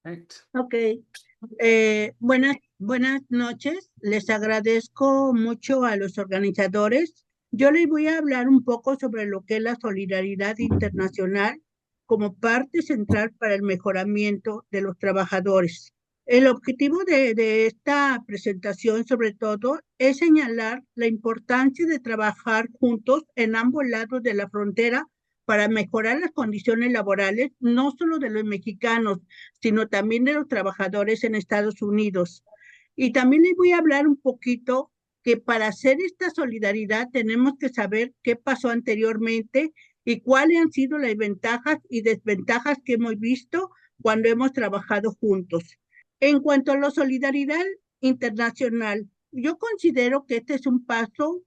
Right. Ok, buenas noches. Les agradezco mucho a los organizadores. Yo les voy a hablar un poco sobre lo que es la solidaridad internacional como parte central para el mejoramiento de los trabajadores. El objetivo de esta presentación, sobre todo, es señalar la importancia de trabajar juntos en ambos lados de la frontera para mejorar las condiciones laborales, no solo de los mexicanos, sino también de los trabajadores en Estados Unidos. Y también les voy a hablar un poquito que para hacer esta solidaridad tenemos que saber qué pasó anteriormente y cuáles han sido las ventajas y desventajas que hemos visto cuando hemos trabajado juntos. En cuanto a la solidaridad internacional, yo considero que este es un paso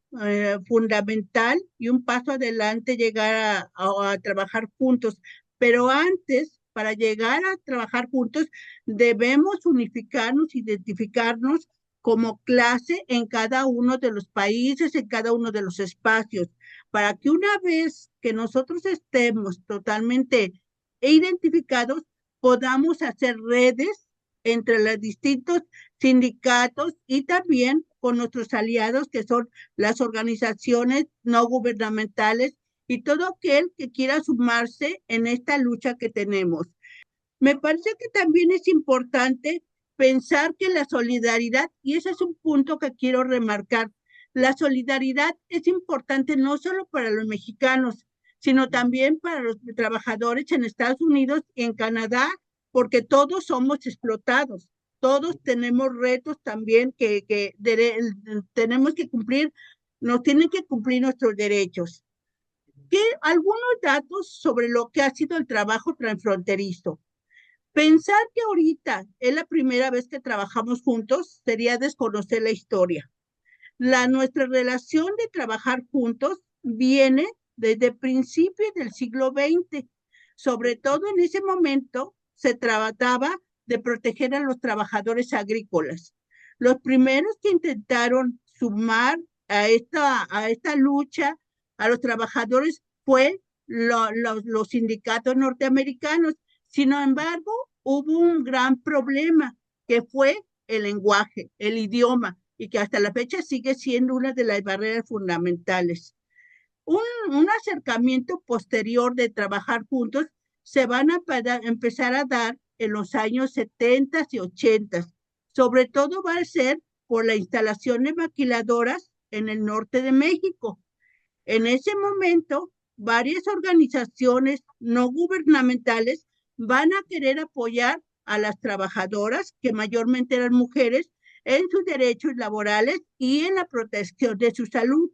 fundamental y un paso adelante llegar a trabajar juntos, pero antes, para llegar a trabajar juntos, debemos unificarnos, identificarnos como clase en cada uno de los países, en cada uno de los espacios, para que una vez que nosotros estemos totalmente identificados, podamos hacer redes entre los distintos sindicatos y también con nuestros aliados, que son las organizaciones no gubernamentales y todo aquel que quiera sumarse en esta lucha que tenemos. Me parece que también es importante pensar que la solidaridad, y ese es un punto que quiero remarcar, la solidaridad es importante no solo para los mexicanos, sino también para los trabajadores en Estados Unidos y en Canadá, porque todos somos explotados, todos tenemos retos también tenemos que cumplir, nos tienen que cumplir nuestros derechos. ¿Qué, algunos datos sobre lo que ha sido el trabajo transfronterizo? Pensar que ahorita es la primera vez que trabajamos juntos sería desconocer la historia. Nuestra relación de trabajar juntos viene desde principios del siglo XX. Sobre todo en ese momento se trataba de proteger a los trabajadores agrícolas. Los primeros que intentaron sumar a esta lucha a los trabajadores fue los sindicatos norteamericanos. Sin embargo, hubo un gran problema que fue el lenguaje, el idioma, y que hasta la fecha sigue siendo una de las barreras fundamentales. Un acercamiento posterior de trabajar juntos se van a empezar a dar en los años 70 y 80. Sobre todo va a ser por la instalación de maquiladoras en el norte de México. En ese momento, varias organizaciones no gubernamentales van a querer apoyar a las trabajadoras, que mayormente eran mujeres, en sus derechos laborales y en la protección de su salud.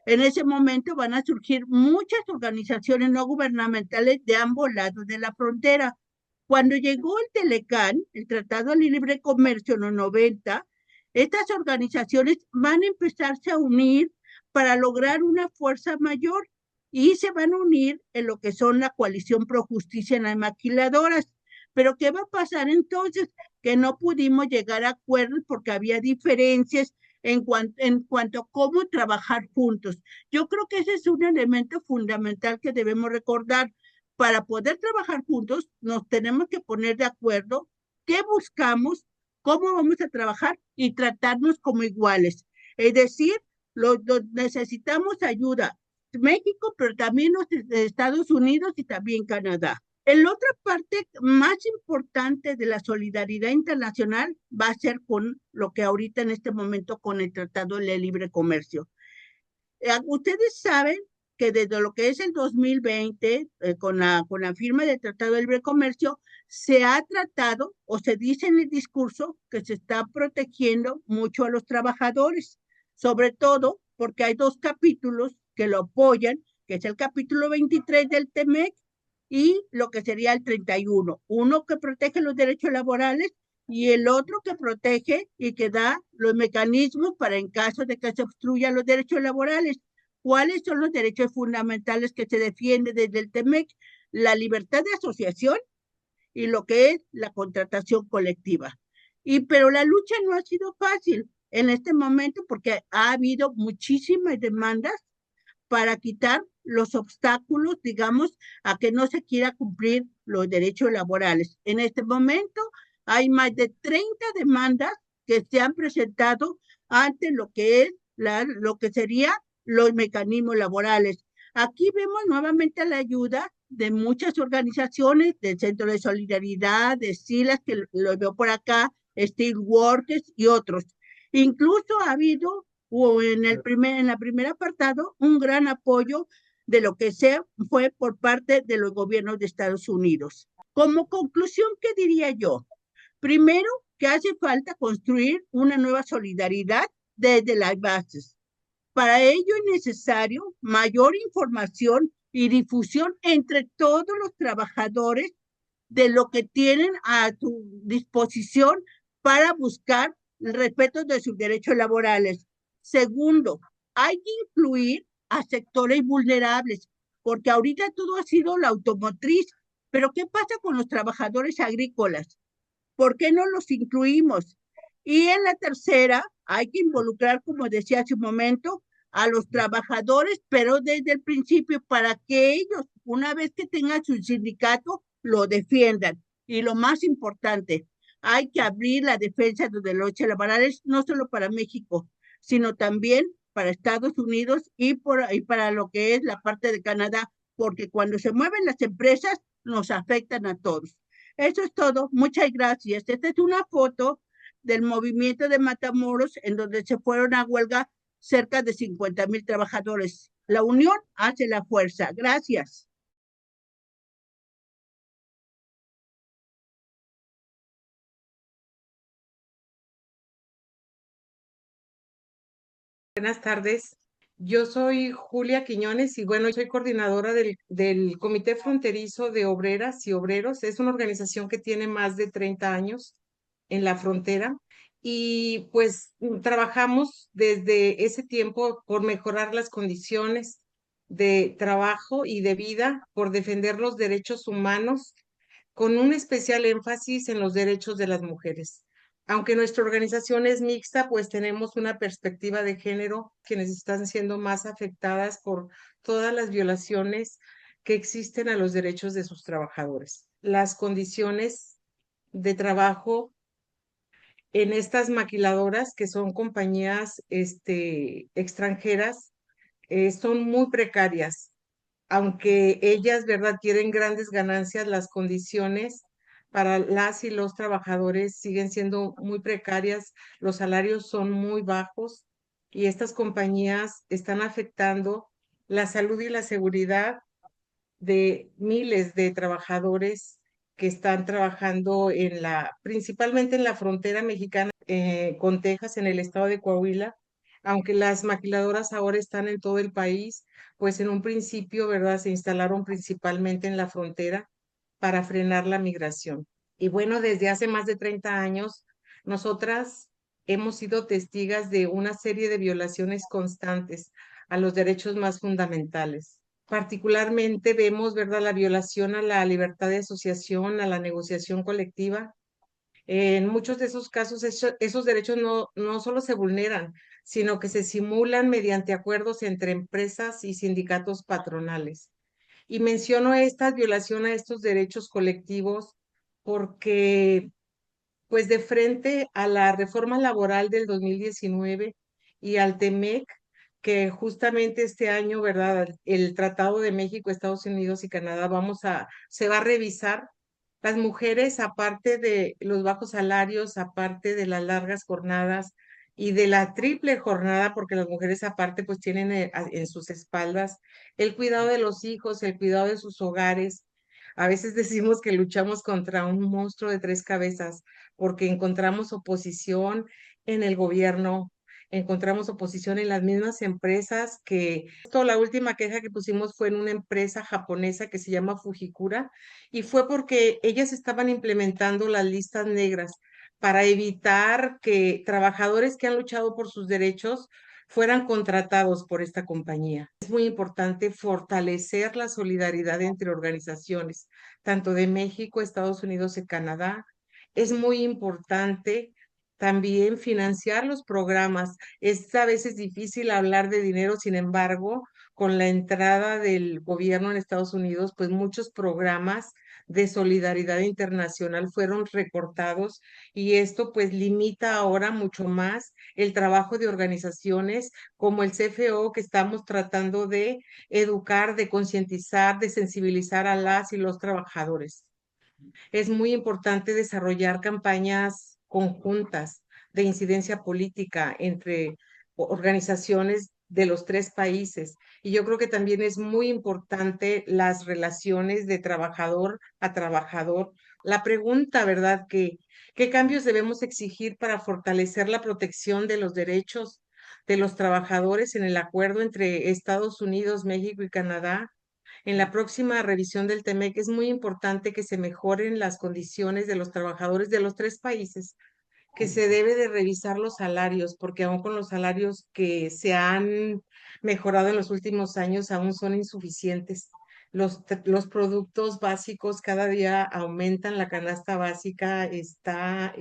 En ese momento van a surgir muchas organizaciones no gubernamentales de ambos lados de la frontera. Cuando llegó el Telecán, el Tratado de Libre Comercio en los 90, estas organizaciones van a empezarse a unir para lograr una fuerza mayor y se van a unir en lo que son la coalición pro justicia en las maquiladoras. Pero ¿qué va a pasar entonces? Que no pudimos llegar a acuerdos porque había diferencias en cuanto a cómo trabajar juntos. Yo creo que ese es un elemento fundamental que debemos recordar. Para poder trabajar juntos, nos tenemos que poner de acuerdo qué buscamos, cómo vamos a trabajar y tratarnos como iguales. Es decir, necesitamos ayuda. México, pero también los Estados Unidos y también Canadá. La otra parte más importante de la solidaridad internacional va a ser con lo que ahorita en este momento con el Tratado de Libre Comercio. Ustedes saben que desde lo que es el 2020, con la firma del Tratado de Libre Comercio, se ha tratado o se dice en el discurso que se está protegiendo mucho a los trabajadores, sobre todo porque hay dos capítulos que lo apoyan, que es el capítulo 23 del TEMEC y lo que sería el 31, uno que protege los derechos laborales y el otro que protege y que da los mecanismos para en caso de que se obstruyan los derechos laborales. ¿Cuáles son los derechos fundamentales que se defiende desde el TEMEC? La libertad de asociación y lo que es la contratación colectiva. Pero la lucha no ha sido fácil en este momento porque ha habido muchísimas demandas para quitar los obstáculos, digamos, a que no se quiera cumplir los derechos laborales. En este momento hay más de 30 demandas que se han presentado ante lo que es lo que sería los mecanismos laborales. Aquí vemos nuevamente la ayuda de muchas organizaciones, del Centro de Solidaridad, de SILAS, que lo veo por acá, Steelworkers y otros. Incluso ha habido en la primer apartado un gran apoyo de lo que se fue por parte de los gobiernos de Estados Unidos. Como conclusión, ¿qué diría yo? Primero, que hace falta construir una nueva solidaridad desde las bases. Para ello es necesario mayor información y difusión entre todos los trabajadores de lo que tienen a su disposición para buscar el respeto de sus derechos laborales. Segundo, hay que incluir a sectores vulnerables, porque ahorita todo ha sido la automotriz, pero ¿qué pasa con los trabajadores agrícolas? ¿Por qué no los incluimos? Y en la tercera, hay que involucrar, como decía hace un momento, a los trabajadores, pero desde el principio para que ellos, una vez que tengan su sindicato, lo defiendan. Y lo más importante, hay que abrir la defensa de los derechos laborales, no solo para México, sino también para Estados Unidos y para lo que es la parte de Canadá, porque cuando se mueven las empresas, nos afectan a todos. Eso es todo. Muchas gracias. Esta es una foto del movimiento de Matamoros en donde se fueron a huelga cerca de 50,000 trabajadores. La unión hace la fuerza. Gracias. Buenas tardes. Yo soy Julia Quiñones y bueno, soy coordinadora del Comité Fronterizo de Obreras y Obreros. Es una organización que tiene más de 30 años en la frontera y pues trabajamos desde ese tiempo por mejorar las condiciones de trabajo y de vida, por defender los derechos humanos con un especial énfasis en los derechos de las mujeres. Aunque nuestra organización es mixta, pues tenemos una perspectiva de género, quienes están siendo más afectadas por todas las violaciones que existen a los derechos de sus trabajadores. Las condiciones de trabajo en estas maquiladoras, que son compañías extranjeras, son muy precarias. Aunque ellas, ¿verdad?, quieren grandes ganancias, las condiciones para las y los trabajadores siguen siendo muy precarias, los salarios son muy bajos y estas compañías están afectando la salud y la seguridad de miles de trabajadores que están trabajando principalmente en la frontera mexicana, con Texas, en el estado de Coahuila. Aunque las maquiladoras ahora están en todo el país, pues en un principio, ¿verdad?, se instalaron principalmente en la frontera para frenar la migración. Y bueno, desde hace más de 30 años, nosotras hemos sido testigas de una serie de violaciones constantes a los derechos más fundamentales. Particularmente vemos, ¿verdad?, la violación a la libertad de asociación, a la negociación colectiva. En muchos de esos casos, esos derechos no solo se vulneran, sino que se simulan mediante acuerdos entre empresas y sindicatos patronales. Y menciono esta violación a estos derechos colectivos porque pues de frente a la reforma laboral del 2019 y al TEMEC, que justamente este año, ¿verdad? El Tratado de México, Estados Unidos y Canadá se va a revisar. Las mujeres, aparte de los bajos salarios, aparte de las largas jornadas y de la triple jornada, porque las mujeres aparte pues tienen en sus espaldas el cuidado de los hijos, el cuidado de sus hogares. A veces decimos que luchamos contra un monstruo de tres cabezas porque encontramos oposición en el gobierno, encontramos oposición en las mismas empresas la última queja que pusimos fue en una empresa japonesa que se llama Fujikura y fue porque ellas estaban implementando las listas negras para evitar que trabajadores que han luchado por sus derechos fueran contratados por esta compañía. Es muy importante fortalecer la solidaridad entre organizaciones, tanto de México, Estados Unidos y Canadá. Es muy importante también financiar los programas. Es a veces difícil hablar de dinero, sin embargo, con la entrada del gobierno en Estados Unidos, pues muchos programas de solidaridad internacional fueron recortados y esto pues limita ahora mucho más el trabajo de organizaciones como el CFO, que estamos tratando de educar, de concientizar, de sensibilizar a las y los trabajadores. Es muy importante desarrollar campañas conjuntas de incidencia política entre organizaciones de los tres países. Y yo creo que también es muy importante las relaciones de trabajador a trabajador. La pregunta, ¿verdad? ¿Qué cambios debemos exigir para fortalecer la protección de los derechos de los trabajadores en el acuerdo entre Estados Unidos, México y Canadá? En la próxima revisión del TEMEC es muy importante que se mejoren las condiciones de los trabajadores de los tres países, que se debe de revisar los salarios, porque aún con los salarios que se han mejorado en los últimos años, aún son insuficientes. Los productos básicos cada día aumentan, la canasta básica está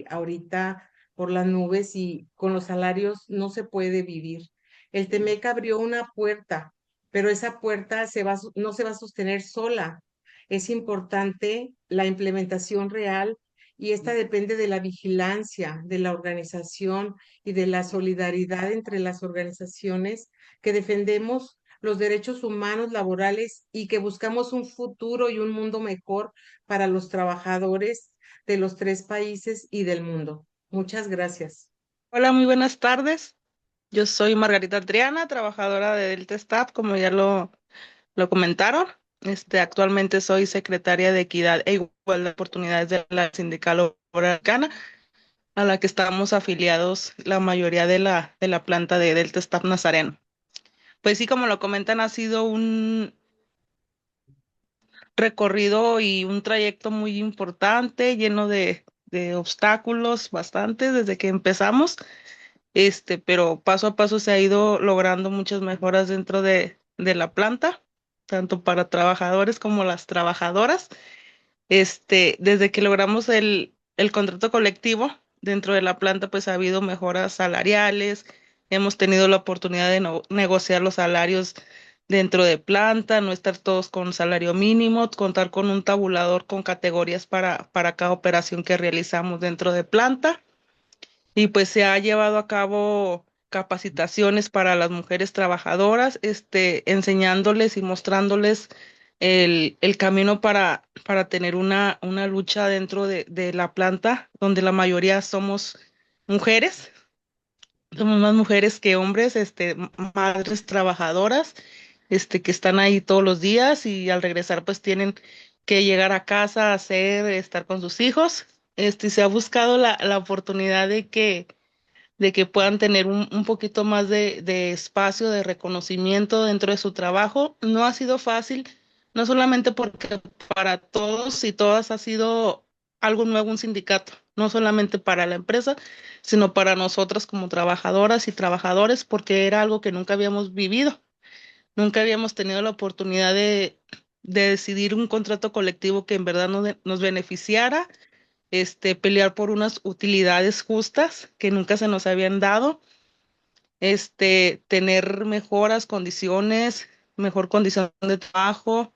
ahorita por las nubes y con los salarios no se puede vivir. El TEMEC abrió una puerta, pero esa puerta no se va a sostener sola. Es importante la implementación real y esta depende de la vigilancia de la organización y de la solidaridad entre las organizaciones que defendemos los derechos humanos laborales y que buscamos un futuro y un mundo mejor para los trabajadores de los tres países y del mundo. Muchas gracias. Hola, muy buenas tardes. Yo soy Margarita Adriana, trabajadora de Delta Staff, como ya lo comentaron. Actualmente soy secretaria de Equidad e Igualdad de Oportunidades de la Sindical Obrera Mexicana, a la que estamos afiliados la mayoría de la planta de Delta Staff Nazareno. Pues sí, como lo comentan, ha sido un recorrido y un trayecto muy importante, lleno de obstáculos bastantes desde que empezamos. Pero paso a paso se ha ido logrando muchas mejoras dentro de la planta, tanto para trabajadores como las trabajadoras. Desde que logramos el contrato colectivo dentro de la planta, pues ha habido mejoras salariales, hemos tenido la oportunidad de negociar los salarios dentro de planta, no estar todos con salario mínimo, contar con un tabulador con categorías para cada operación que realizamos dentro de planta. Y pues se ha llevado a cabo capacitaciones para las mujeres trabajadoras, enseñándoles y mostrándoles el camino para tener una lucha dentro de la planta, donde la mayoría mujeres, somos más mujeres que hombres, madres trabajadoras, que están ahí todos los días y al regresar pues tienen que llegar a casa, estar con sus hijos. Se ha buscado la oportunidad de que puedan tener un poquito más de espacio, de reconocimiento dentro de su trabajo. No ha sido fácil, no solamente porque para todos y todas ha sido algo nuevo un sindicato, no solamente para la empresa, sino para nosotras como trabajadoras y trabajadores, porque era algo que nunca habíamos vivido, nunca habíamos tenido la oportunidad de decidir un contrato colectivo que en verdad nos beneficiara, pelear por unas utilidades justas que nunca se nos habían dado, tener mejoras condiciones, mejor condición de trabajo,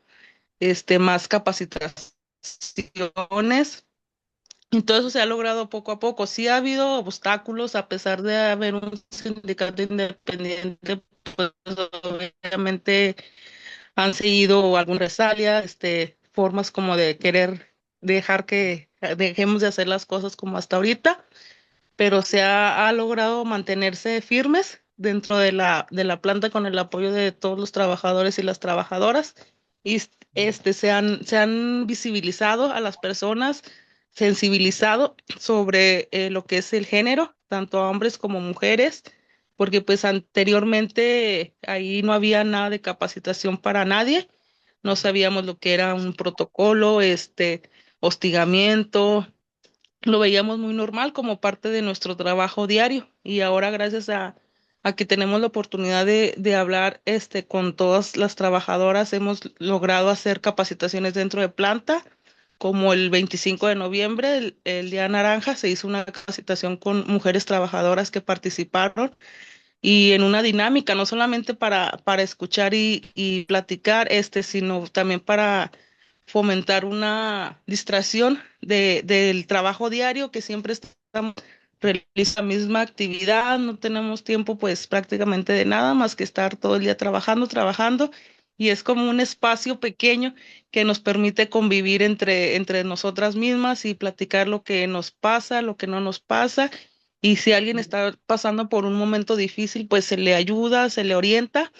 más capacitaciones. Y todo eso se ha logrado poco a poco. Sí ha habido obstáculos, a pesar de haber un sindicato independiente, pues obviamente han seguido alguna resalia, formas como de querer dejar que dejemos de hacer las cosas como hasta ahorita, pero ha logrado mantenerse firmes dentro de la planta con el apoyo de todos los trabajadores y las trabajadoras y se han visibilizado a las personas, sensibilizado sobre lo que es el género, tanto a hombres como mujeres, porque pues anteriormente ahí no había nada de capacitación para nadie, no sabíamos lo que era un protocolo, hostigamiento, lo veíamos muy normal como parte de nuestro trabajo diario y ahora gracias a que tenemos la oportunidad de hablar con todas las trabajadoras, hemos logrado hacer capacitaciones dentro de planta, como el 25 de noviembre, el Día Naranja, se hizo una capacitación con mujeres trabajadoras que participaron y en una dinámica, no solamente para escuchar y platicar, sino también para fomentar una distracción del trabajo diario, que siempre estamos realizando la misma actividad, no tenemos tiempo pues prácticamente de nada más que estar todo el día trabajando, trabajando, y es como un espacio pequeño que nos permite convivir entre nosotras mismas y platicar lo que nos pasa, lo que no nos pasa, y si alguien está pasando por un momento difícil, pues se le ayuda, se le orienta,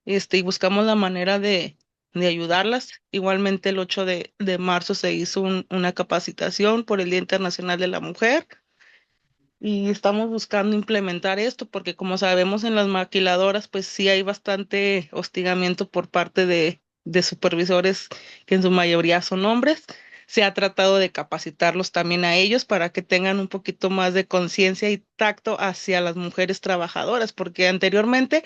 y buscamos la manera de ayudarlas. Igualmente el 8 de marzo se hizo una capacitación por el Día Internacional de la Mujer y estamos buscando implementar esto porque como sabemos en las maquiladoras pues sí hay bastante hostigamiento por parte de supervisores que en su mayoría son hombres. Se ha tratado de capacitarlos también a ellos para que tengan un poquito más de conciencia y tacto hacia las mujeres trabajadoras, porque anteriormente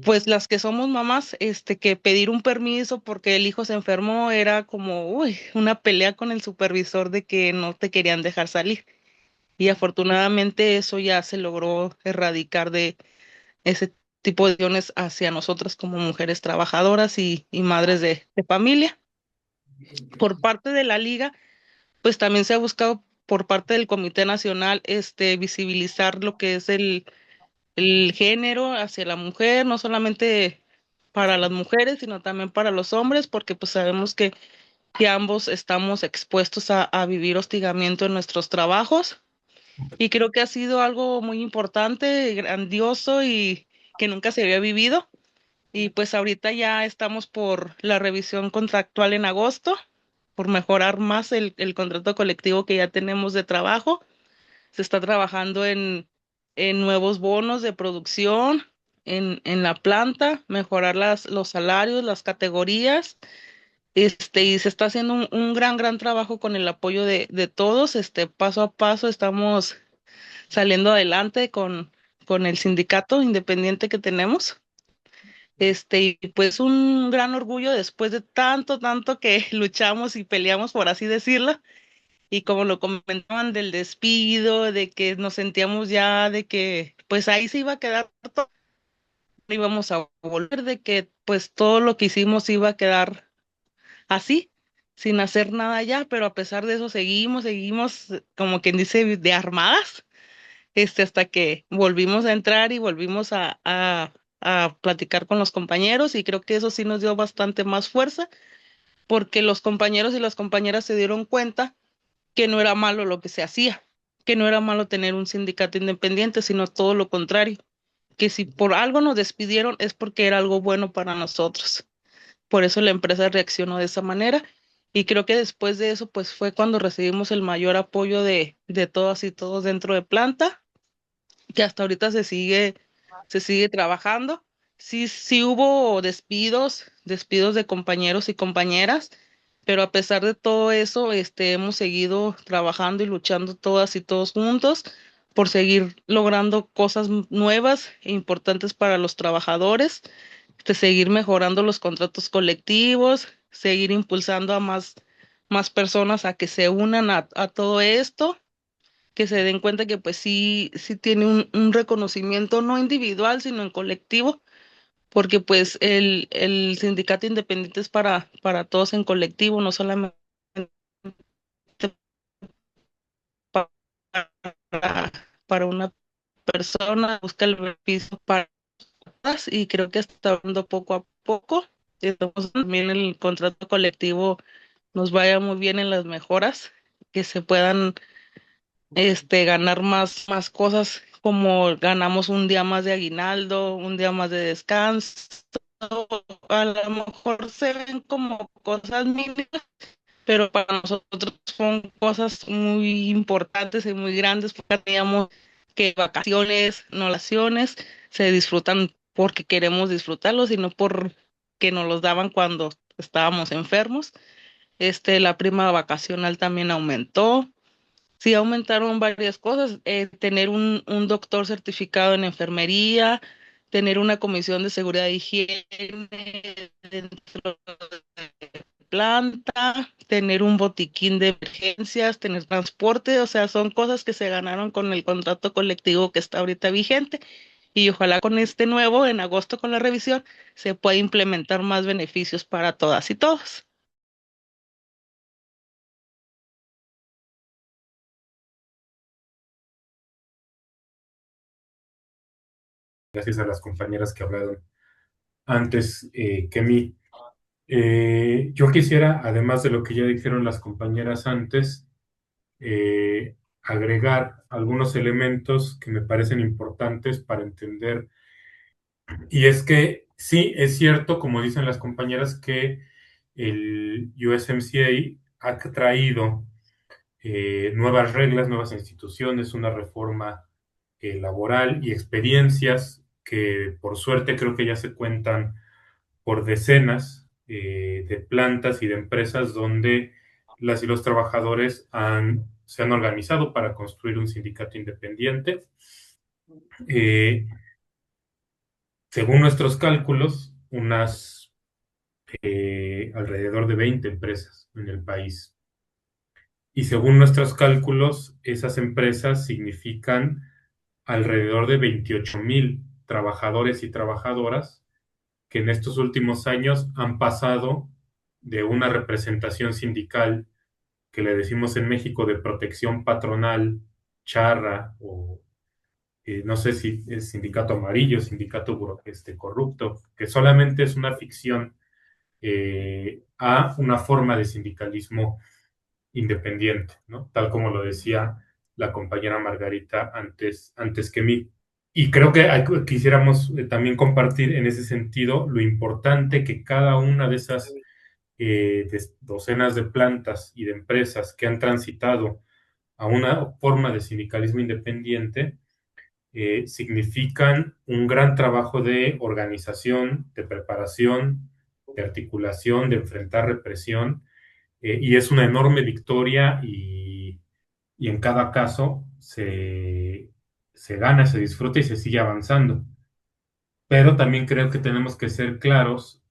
pues las que somos mamás, que pedir un permiso porque el hijo se enfermó era como, uy, una pelea con el supervisor de que no te querían dejar salir. Y afortunadamente eso ya se logró erradicar de ese tipo de acciones hacia nosotras como mujeres trabajadoras y madres de familia. Por parte de la liga, pues también se ha buscado por parte del Comité Nacional, visibilizar lo que es el género hacia la mujer, no solamente para las mujeres, sino también para los hombres, porque pues sabemos que ambos estamos expuestos a vivir hostigamiento en nuestros trabajos. Y creo que ha sido algo muy importante, grandioso y que nunca se había vivido. Y pues ahorita ya estamos por la revisión contractual en agosto, por mejorar más el contrato colectivo que ya tenemos de trabajo. Se está trabajando en nuevos bonos de producción en la planta, mejorar los salarios, las categorías, y se está haciendo un gran trabajo con el apoyo de todos, paso a paso estamos saliendo adelante con el sindicato independiente que tenemos. Y pues un gran orgullo después de tanto que luchamos y peleamos, por así decirlo, y como lo comentaban del despido, de que nos sentíamos ya de que pues ahí se iba a quedar todo, no íbamos a volver, de que pues todo lo que hicimos iba a quedar así, sin hacer nada ya, pero a pesar de eso seguimos, como quien dice, de armadas, hasta que volvimos a entrar y volvimos a platicar con los compañeros, y creo que eso sí nos dio bastante más fuerza, porque los compañeros y las compañeras se dieron cuenta que no era malo lo que se hacía, que no era malo tener un sindicato independiente, sino todo lo contrario, que si por algo nos despidieron es porque era algo bueno para nosotros. Por eso la empresa reaccionó de esa manera, y creo que después de eso pues fue cuando recibimos el mayor apoyo de todas y todos dentro de planta, que hasta ahorita se sigue trabajando. Sí, sí hubo despidos de compañeros y compañeras, pero a pesar de todo eso, hemos seguido trabajando y luchando todas y todos juntos por seguir logrando cosas nuevas e importantes para los trabajadores, seguir mejorando los contratos colectivos, seguir impulsando a más personas a que se unan a todo esto, que se den cuenta que pues sí tiene un reconocimiento no individual, sino en colectivo, porque pues el sindicato independiente es para todos en colectivo, no solamente para, para una persona, busca el beneficio para todas, y creo que está dando poco a poco. Entonces también el contrato colectivo nos vaya muy bien en las mejoras, que se puedan ganar más cosas, como ganamos un día más de aguinaldo, un día más de descanso. A lo mejor se ven como cosas mínimas, pero para nosotros son cosas muy importantes y muy grandes, porque teníamos que vacaciones, no vacaciones, se disfrutan porque queremos disfrutarlos y no porque nos los daban cuando estábamos enfermos. La prima vacacional también aumentó. Sí, aumentaron varias cosas, tener un doctor certificado en enfermería, tener una comisión de seguridad e higiene dentro de planta, tener un botiquín de emergencias, tener transporte, o sea, son cosas que se ganaron con el contrato colectivo que está ahorita vigente, y ojalá con este nuevo, en agosto con la revisión, se pueda implementar más beneficios para todas y todos. Gracias a las compañeras que hablaron antes que mí. Yo quisiera, además de lo que ya dijeron las compañeras antes, agregar algunos elementos que me parecen importantes para entender. Y es que sí, es cierto, como dicen las compañeras, que el USMCA ha traído nuevas reglas, nuevas instituciones, una reforma laboral y experiencias que por suerte creo que ya se cuentan por decenas de plantas y de empresas donde las y los trabajadores se han organizado para construir un sindicato independiente. Según nuestros cálculos, alrededor de 20 empresas en el país. Y según nuestros cálculos, esas empresas significan alrededor de 28,000 trabajadores y trabajadoras que en estos últimos años han pasado de una representación sindical que le decimos en México de protección patronal, charra, o no sé si es sindicato amarillo, sindicato corrupto, que solamente es una ficción, a una forma de sindicalismo independiente, ¿no? Tal como lo decía la compañera Margarita antes que mí. Y creo que quisiéramos también compartir en ese sentido lo importante que cada una de esas docenas de plantas y de empresas que han transitado a una forma de sindicalismo independiente significan un gran trabajo de organización, de preparación, de articulación, de enfrentar represión, y es una enorme victoria y en cada caso se gana, se disfruta y se sigue avanzando. Pero también creo que tenemos que ser claros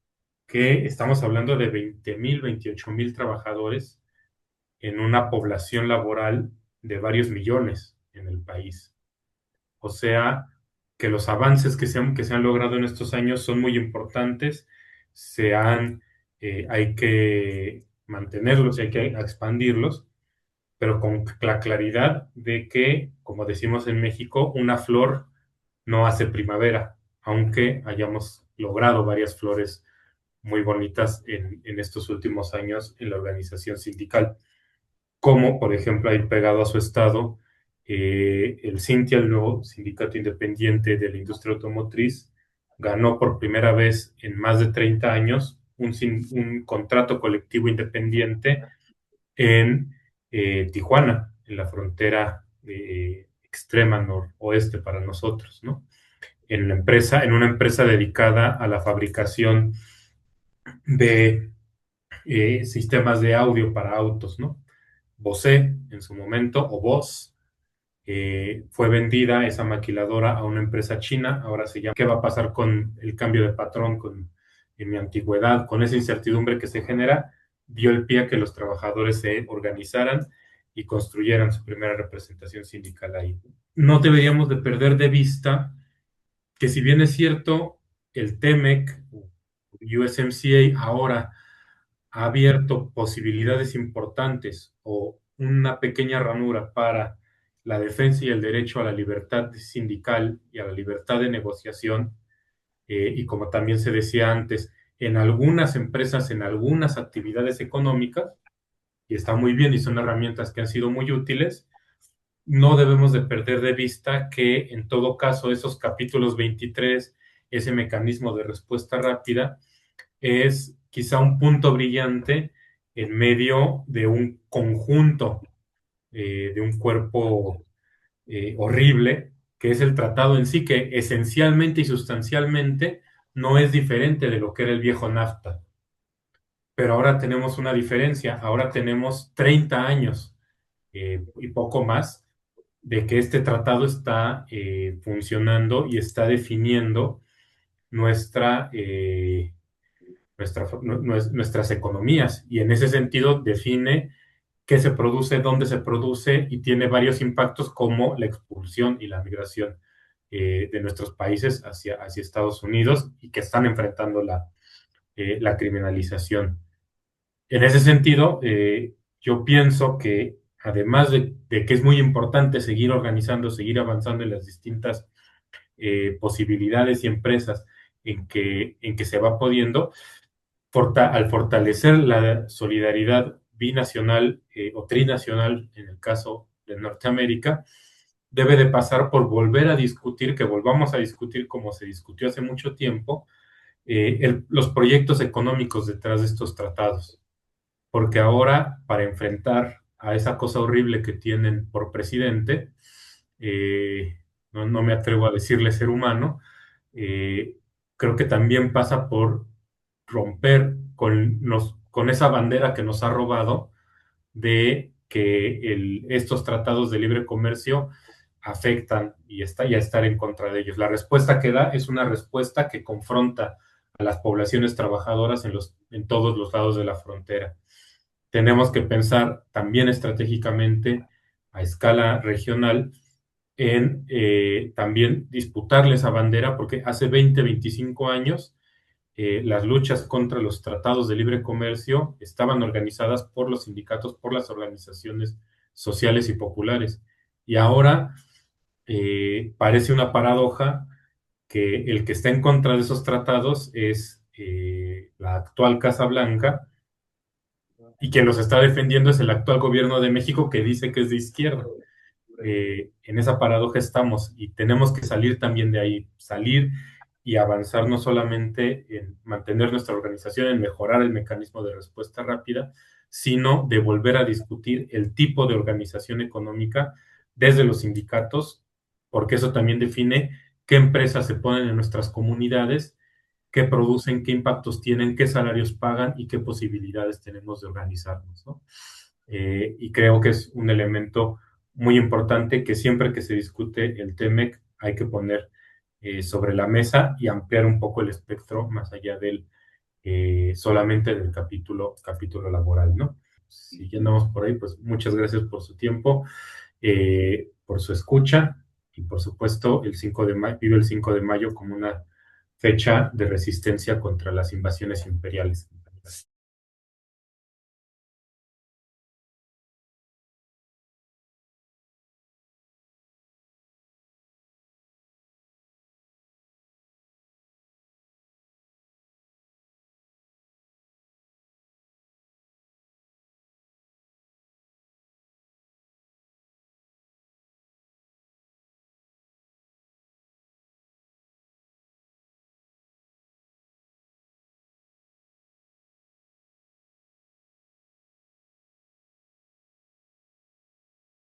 que estamos hablando de 20,000, 28,000 trabajadores en una población laboral de varios millones en el país. O sea, que los avances que se han logrado en estos años son muy importantes, hay que mantenerlos y hay que expandirlos, pero con la claridad de que, como decimos en México, una flor no hace primavera, aunque hayamos logrado varias flores muy bonitas en estos últimos años en la organización sindical, como por ejemplo ahí pegado a su estado, el Cintia, el nuevo sindicato independiente de la industria automotriz, ganó por primera vez en más de 30 años un contrato colectivo independiente en Tijuana, en la frontera extrema noroeste para nosotros, ¿no? En una empresa dedicada a la fabricación de sistemas de audio para autos, ¿no? Bose, en su momento, o Boss, fue vendida esa maquiladora a una empresa china, ahora se llama. ¿Qué va a pasar con el cambio de patrón, en mi antigüedad, con esa incertidumbre que se genera? Dio el pie a que los trabajadores se organizaran y construyeran su primera representación sindical ahí. No deberíamos de perder de vista que, si bien es cierto, el TEMEC, USMCA, ahora ha abierto posibilidades importantes o una pequeña ranura para la defensa y el derecho a la libertad sindical y a la libertad de negociación, y como también se decía antes, en algunas empresas, en algunas actividades económicas, y está muy bien y son herramientas que han sido muy útiles. No debemos de perder de vista que en todo caso esos capítulos 23, ese mecanismo de respuesta rápida, es quizá un punto brillante en medio de un conjunto, de un cuerpo horrible, que es el tratado en sí, que esencialmente y sustancialmente no es diferente de lo que era el viejo NAFTA. Pero ahora tenemos una diferencia, ahora tenemos 30 años y poco más de que este tratado está funcionando y está definiendo nuestras economías, y en ese sentido define qué se produce, dónde se produce, y tiene varios impactos como la expulsión y la migración de nuestros países hacia Estados Unidos y que están enfrentando la criminalización. En ese sentido, yo pienso que además de que es muy importante seguir organizando, seguir avanzando en las distintas posibilidades y empresas en que se va pudiendo, al fortalecer la solidaridad binacional o trinacional, en el caso de Norteamérica, debe de pasar por volver a discutir, que volvamos a discutir como se discutió hace mucho tiempo, los proyectos económicos detrás de estos tratados. Porque ahora, para enfrentar a esa cosa horrible que tienen por presidente, no me atrevo a decirle ser humano, creo que también pasa por romper con esa bandera que nos ha robado de que estos tratados de libre comercio afectan y a estar en contra de ellos. La respuesta que da es una respuesta que confronta a las poblaciones trabajadoras en todos los lados de la frontera. Tenemos que pensar también estratégicamente a escala regional en también disputarle esa bandera, porque hace 20, 25 años las luchas contra los tratados de libre comercio estaban organizadas por los sindicatos, por las organizaciones sociales y populares. Y ahora parece una paradoja que el que está en contra de esos tratados es la actual Casa Blanca, y quien los está defendiendo es el actual gobierno de México, que dice que es de izquierda. En esa paradoja estamos y tenemos que salir también de ahí, salir y avanzar no solamente en mantener nuestra organización, en mejorar el mecanismo de respuesta rápida, sino de volver a discutir el tipo de organización económica desde los sindicatos, porque eso también define qué empresas se ponen en nuestras comunidades, qué producen, qué impactos tienen, qué salarios pagan y qué posibilidades tenemos de organizarnos, ¿no? Y creo que es un elemento muy importante que siempre que se discute el TEMEC hay que poner sobre la mesa y ampliar un poco el espectro más allá solamente del capítulo laboral, ¿no? Si ya andamos por ahí, pues muchas gracias por su tiempo, por su escucha y por supuesto vive el 5 de mayo como una fecha de resistencia contra las invasiones imperiales.